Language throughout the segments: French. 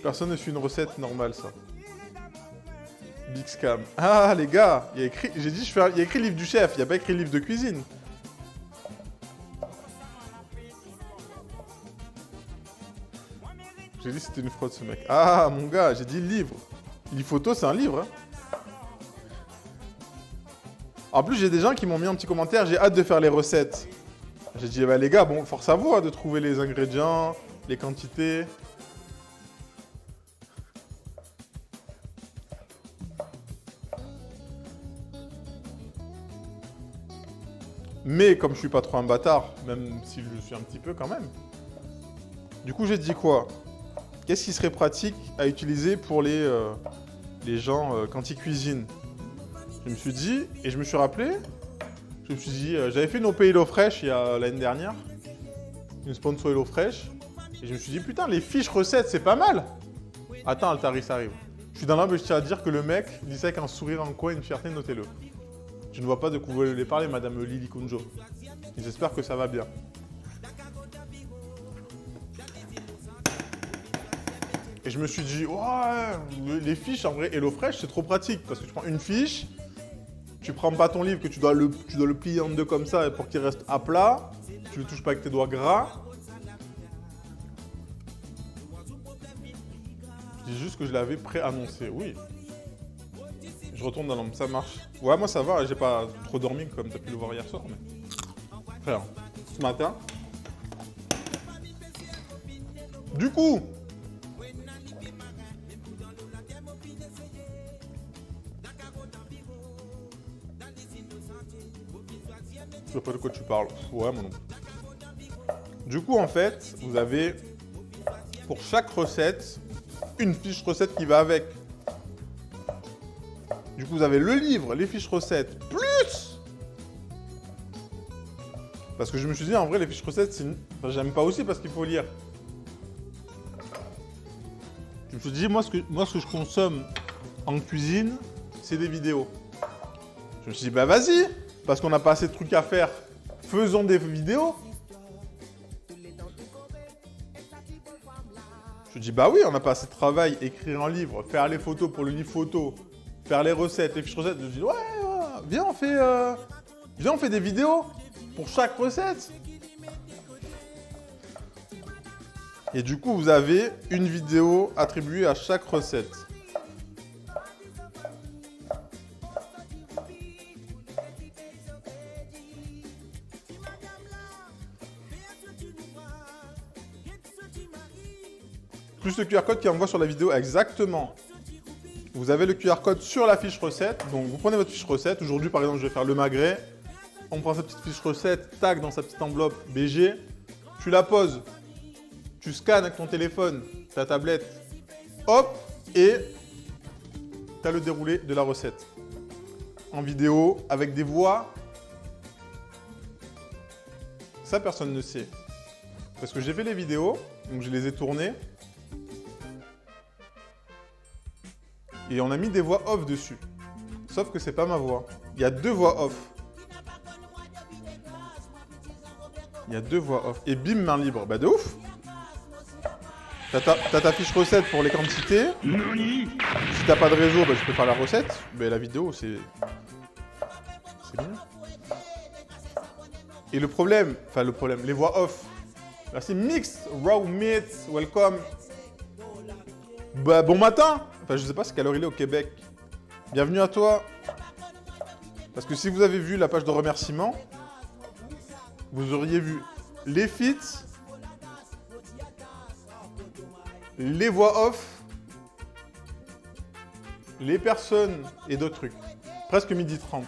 Personne ne suit une recette normale, ça. Big scam. Ah, les gars, il y a écrit... J'ai dit, il y a écrit livre du chef, il n'y a pas écrit livre de cuisine. J'ai dit c'était une fraude, ce mec. Ah, mon gars, j'ai dit livre. L'e-photo, c'est un livre. Hein. En plus, j'ai des gens qui m'ont mis un petit commentaire, j'ai hâte de faire les recettes. J'ai dit, bah, les gars, bon, force à vous hein, de trouver les ingrédients, les quantités. Mais comme je suis pas trop un bâtard, même si je le suis un petit peu quand même, du coup, j'ai dit quoi? Qu'est-ce qui serait pratique à utiliser pour les gens quand ils cuisinent? Je me suis dit, et je me suis rappelé, je me suis dit, j'avais fait une OP HelloFresh l'année dernière, une sponsor HelloFresh, et je me suis dit, putain, les fiches recettes, c'est pas mal. Attends, Altaris arrive. Je suis dans l'âme, je tiens à dire que le mec dit ça avec un sourire en coin, une fierté, notez-le. Je ne vois pas de quoi vous voulez parler, madame Lily Kunjo. J'espère que ça va bien. Et je me suis dit, ouais, les fiches, en vrai, HelloFresh, c'est trop pratique. Parce que tu prends une fiche, tu prends pas ton livre que tu dois le plier en deux comme ça pour qu'il reste à plat. Tu le touches pas avec tes doigts gras. Je dis juste que je l'avais pré-annoncé, oui. Je retourne dans l'ombre, ça marche. Ouais, moi ça va, j'ai pas trop dormi comme t'as pu le voir hier soir. Mais... Frère, ce matin. Du coup, je sais pas de quoi tu parles. Ouais, mon nom. Du coup, en fait, vous avez pour chaque recette une fiche recette qui va avec. Du coup, vous avez le livre, les fiches recettes, plus. Parce que je me suis dit, en vrai, les fiches recettes, enfin, j'aime pas aussi parce qu'il faut lire. Je me suis dit, moi, ce que je consomme en cuisine, c'est des vidéos. Je me suis dit, bah vas-y, parce qu'on n'a pas assez de trucs à faire, faisons des vidéos. Je me dis, bah oui, on n'a pas assez de travail, écrire un livre, faire les photos pour le livre photo, faire les recettes, les fiches recettes. Je me dis, ouais, viens, on fait des vidéos pour chaque recette. Et du coup, vous avez une vidéo attribuée à chaque recette. Plus le QR code qui envoie sur la vidéo, exactement. Vous avez le QR code sur la fiche recette. Donc, vous prenez votre fiche recette. Aujourd'hui, par exemple, je vais faire le magret. On prend sa petite fiche recette, tac, dans sa petite enveloppe BG. Tu la poses. Tu scannes avec ton téléphone, ta tablette. Hop, et tu as le déroulé de la recette. En vidéo, avec des voix. Ça, personne ne sait. Parce que j'ai fait les vidéos, donc je les ai tournées. Et on a mis des voix off dessus. Sauf que c'est pas ma voix. Il y a deux voix off. Il y a deux voix off. Et bim, main libre. Bah de ouf. T'as ta fiche recette pour les quantités. Si t'as pas de réseau, bah, je peux faire la recette. Mais la vidéo, c'est bien. Et le problème, les voix off. Merci Mixed Raw Meat, welcome. Bah bon matin. Enfin, je sais pas c'est quelle heure il est au Québec. Bienvenue à toi. Parce que si vous avez vu la page de remerciements, vous auriez vu les feats, les voix off, les personnes et d'autres trucs. Presque 12h30.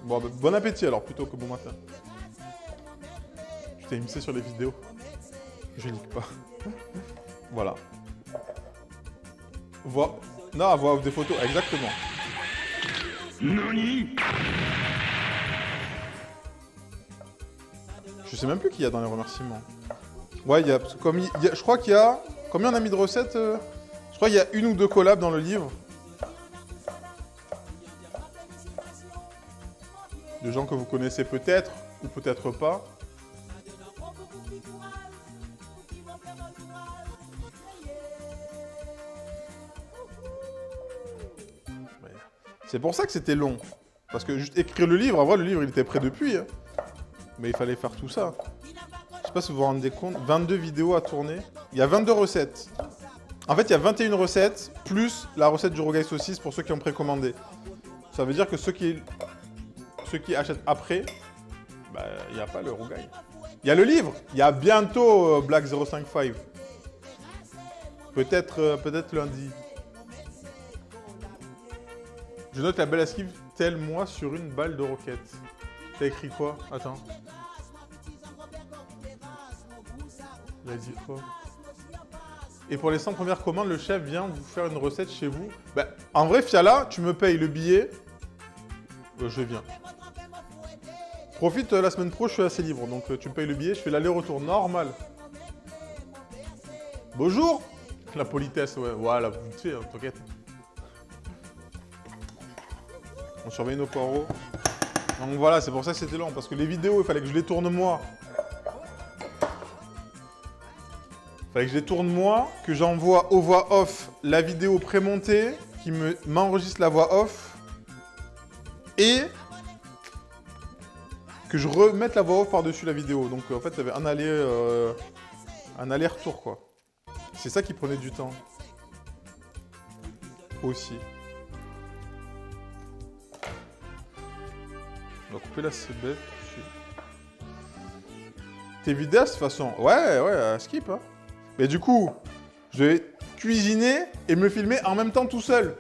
Bon, bah, bon appétit alors, plutôt que bon matin. Je t'ai imité sur les vidéos. Je nique pas. Voilà. Voix off des photos, exactement. Nani? Je sais même plus qui y a dans les remerciements. Ouais, je crois qu'il y a... Combien on a mis de recettes Je crois qu'il y a une ou deux collabs dans le livre. De gens que vous connaissez peut-être, ou peut-être pas. C'est pour ça que c'était long. Parce que juste écrire le livre, en vrai, le livre, il était prêt depuis. Hein. Mais il fallait faire tout ça. Je sais pas si vous vous rendez compte. 22 vidéos à tourner. Il y a 22 recettes. En fait, il y a 21 recettes, plus la recette du rogaille saucisse pour ceux qui ont précommandé. Ça veut dire que ceux qui achètent après, bah, il n'y a pas le rogaille. Il y a le livre. Il y a bientôt Black 055. Peut-être lundi. Je note la belle esquive tel moi sur une balle de roquette. T'as écrit quoi? Attends. Il a dit quoi? Et pour les 100 premières commandes, le chef vient vous faire une recette chez vous. Bah, en vrai, Fiala, tu me payes le billet. Je viens. Profite, la semaine pro, je suis assez libre. Donc tu me payes le billet, je fais l'aller-retour normal. Bonjour. La politesse, ouais. Voilà, vite fait, hein, t'inquiète. On surveille nos poireaux. Donc voilà, c'est pour ça que c'était long. Parce que les vidéos, il fallait que je les tourne moi. Il fallait que je les tourne moi, que j'envoie aux voix off la vidéo prémontée, qui m'enregistre la voix off, et que je remette la voix off par-dessus la vidéo. Donc en fait, il y avait un aller-retour, quoi. C'est ça qui prenait du temps. Aussi. On va couper la cébette. T'es vidéaste de toute façon. Ouais, skip, hein. Mais du coup, je vais cuisiner et me filmer en même temps tout seul.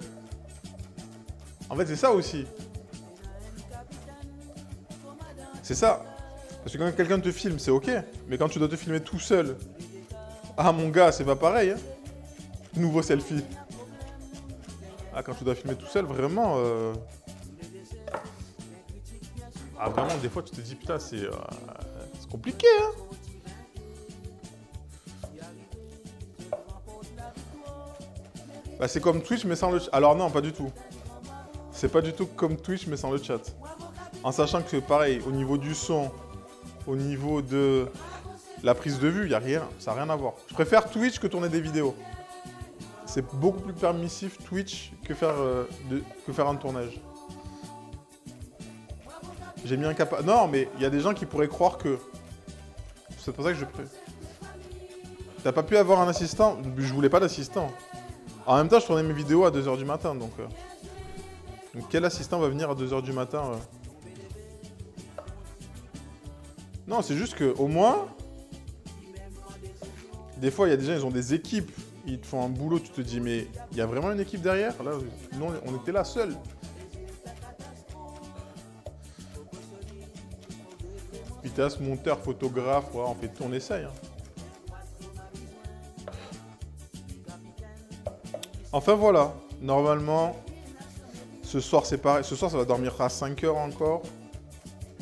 En fait, c'est ça aussi. C'est ça. Parce que quand quelqu'un te filme, c'est ok. Mais quand tu dois te filmer tout seul... Ah, mon gars, c'est pas pareil, hein. Nouveau selfie. Ah, quand tu dois filmer tout seul, vraiment... Ah, vraiment, des fois, tu te dis, putain, c'est compliqué, hein. Bah, c'est comme Twitch, mais sans le chat. Alors non, pas du tout. C'est pas du tout comme Twitch, mais sans le chat. En sachant que, pareil, au niveau du son, au niveau de la prise de vue, il n'y a rien. Ça n'a rien à voir. Je préfère Twitch que tourner des vidéos. C'est beaucoup plus permissif, Twitch, que faire un tournage. J'ai mis un capa... Non, mais il y a des gens qui pourraient croire que... C'est pour ça que je... T'as pas pu avoir un assistant? Je voulais pas d'assistant. En même temps, je tournais mes vidéos à 2h du matin, donc quel assistant va venir à 2h du matin Non, c'est juste que au moins... Des fois, il y a des gens, ils ont des équipes. Ils te font un boulot, tu te dis, mais il y a vraiment une équipe derrière? Là, non, on était là seuls. Vitesse, monteur, photographe, ouais, on fait tout, on essaye. Hein. Enfin voilà, normalement, ce soir c'est pareil. Ce soir ça va dormir à 5h encore.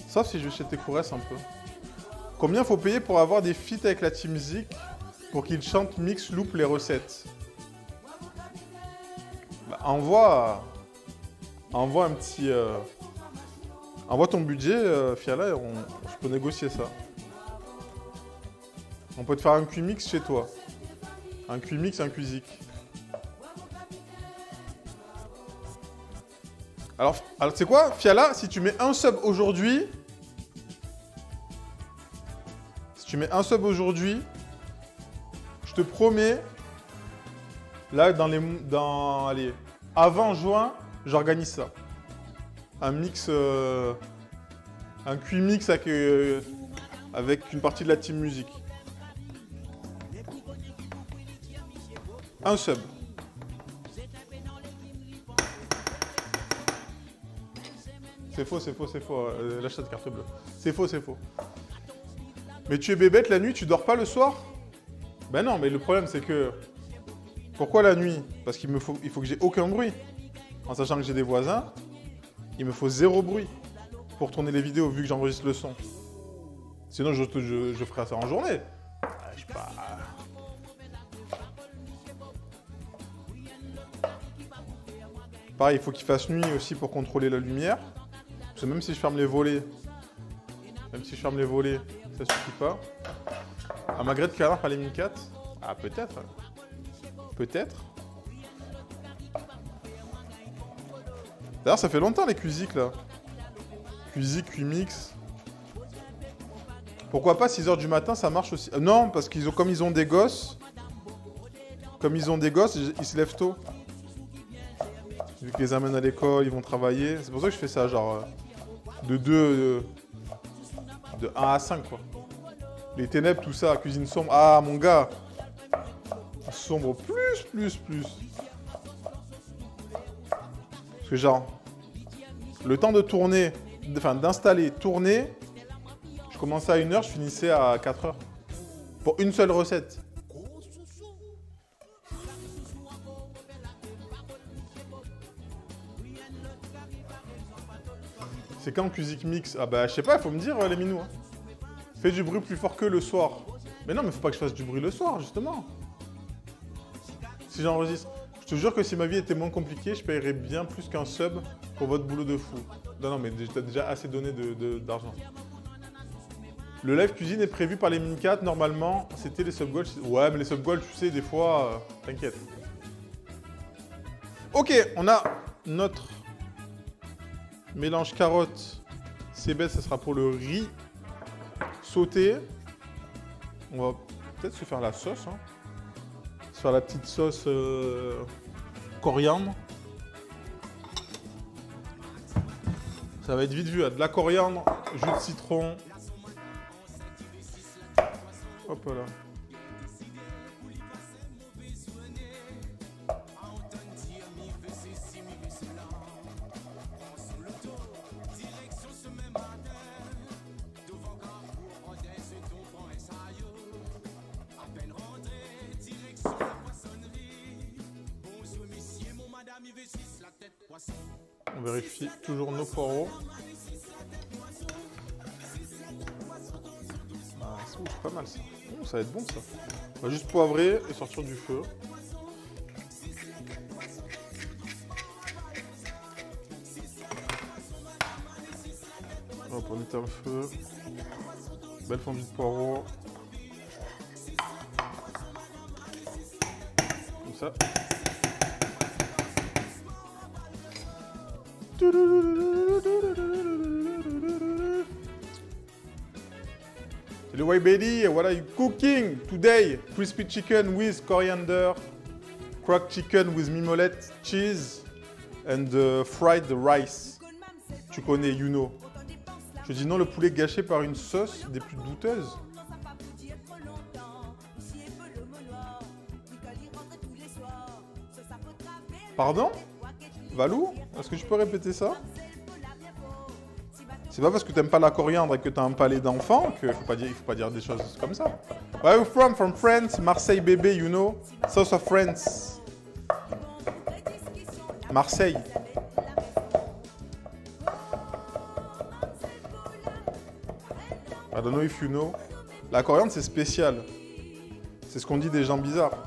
Sauf si je vais chez Tekoures un peu. Combien faut payer pour avoir des feats avec la Team Zik pour qu'ils chantent, mix, loop les recettes? Bah, envoie un petit... Envoie ton budget, Fiala, je peux négocier ça. On peut te faire un Q-Mix chez toi. Un Q-Mix, un Q-Zik. Alors tu sais quoi, Fiala, si tu mets un sub aujourd'hui... Si tu mets un sub aujourd'hui, je te promets, là, allez, avant juin, j'organise ça. Un mix, un Q-Mix avec une partie de la team musique. Un sub. C'est faux, c'est faux, c'est faux. L'achat de carte bleue. C'est faux, c'est faux. Mais tu es bébête la nuit, tu dors pas le soir? Ben non, mais le problème c'est que... Pourquoi la nuit? Parce qu'il faut que j'ai aucun bruit. En sachant que j'ai des voisins, il me faut 0 bruit pour tourner les vidéos vu que j'enregistre le son. Sinon je ferai ça en journée. Je sais pas... Pareil, il faut qu'il fasse nuit aussi pour contrôler la lumière. Parce que même si je ferme les volets, ça suffit pas. Un magret de canard par les 1004? Ah, peut-être. Peut-être. D'ailleurs, ça fait longtemps les Cuisic là. Cuisic, Cuimix. Pourquoi pas 6h du matin, ça marche aussi. Non, parce qu'ils ont, comme ils ont des gosses, ils se lèvent tôt. Vu qu'ils les amènent à l'école, ils vont travailler. C'est pour ça que je fais ça, genre de 1 à 5 quoi. Les ténèbres, tout ça, cuisine sombre. Ah mon gars, sombre plus. Parce que genre, le temps de tourner, enfin d'installer, tourner, je commençais à 1h, je finissais à 4h. Pour une seule recette. C'est quand Cuisic Mix? Ah bah je sais pas, il faut me dire les minous. Hein. Fais du bruit plus fort que le soir. Mais non, mais faut pas que je fasse du bruit le soir, justement. Si j'enregistre. Je te jure que si ma vie était moins compliquée, je paierais bien plus qu'un sub pour votre boulot de fou. Non, mais t'as déjà assez donné d'argent. Le live cuisine est prévu par les mini-4. Normalement, c'était les sub goals. Ouais, mais les sub goals, tu sais, des fois, t'inquiète. Ok, on a notre mélange carotte. C'est bête, ça sera pour le riz sauté. On va peut-être se faire la sauce. Hein. Se faire la petite sauce coriandre. Ça va être vite vu. De la coriandre, jus de citron. Hop là. On vérifie toujours nos poireaux. Ah, c'est pas mal ça. Ça va être bon ça. On va juste poivrer et sortir du feu. Hop, on éteint le feu. Belle fondue de poireaux. Comme ça. Hello, hey baby, what are you cooking today? Crispy chicken with coriander, cracked chicken with mimolette, cheese, and fried rice. Tu connais, you know. Je dis non, le poulet gâché par une sauce des plus douteuses. Pardon? Valou? Est-ce que tu peux répéter ça? C'est pas parce que t'aimes pas la coriandre et que t'as un palais d'enfant qu'il faut pas dire des choses comme ça. Where are you from? From France, Marseille bébé, you know. South of France. Marseille. I don't know if you know. La coriandre c'est spécial. C'est ce qu'on dit des gens bizarres.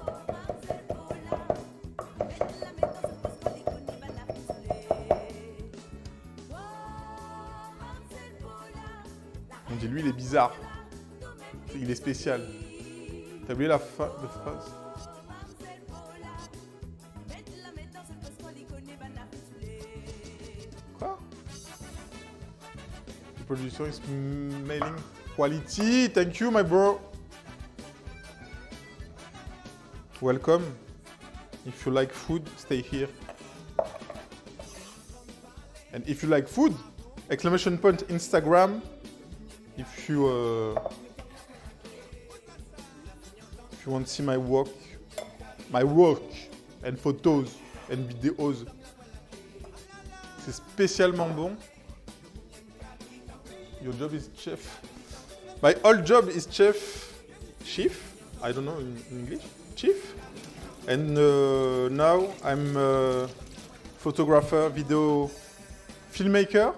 On dit lui il est bizarre. Il est spécial. T'as oublié la fin de phrase? Quoi? The production is smelling quality. Thank you my bro. Welcome. If you like food, stay here. And if you like food, exclamation point Instagram. If you want to see my work and photos and videos, c'est spécialement bon. Your job is chef. My old job is chief. I don't know in English. Chief. And now I'm a photographer, video filmmaker.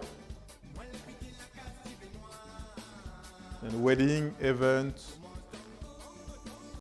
And wedding, event,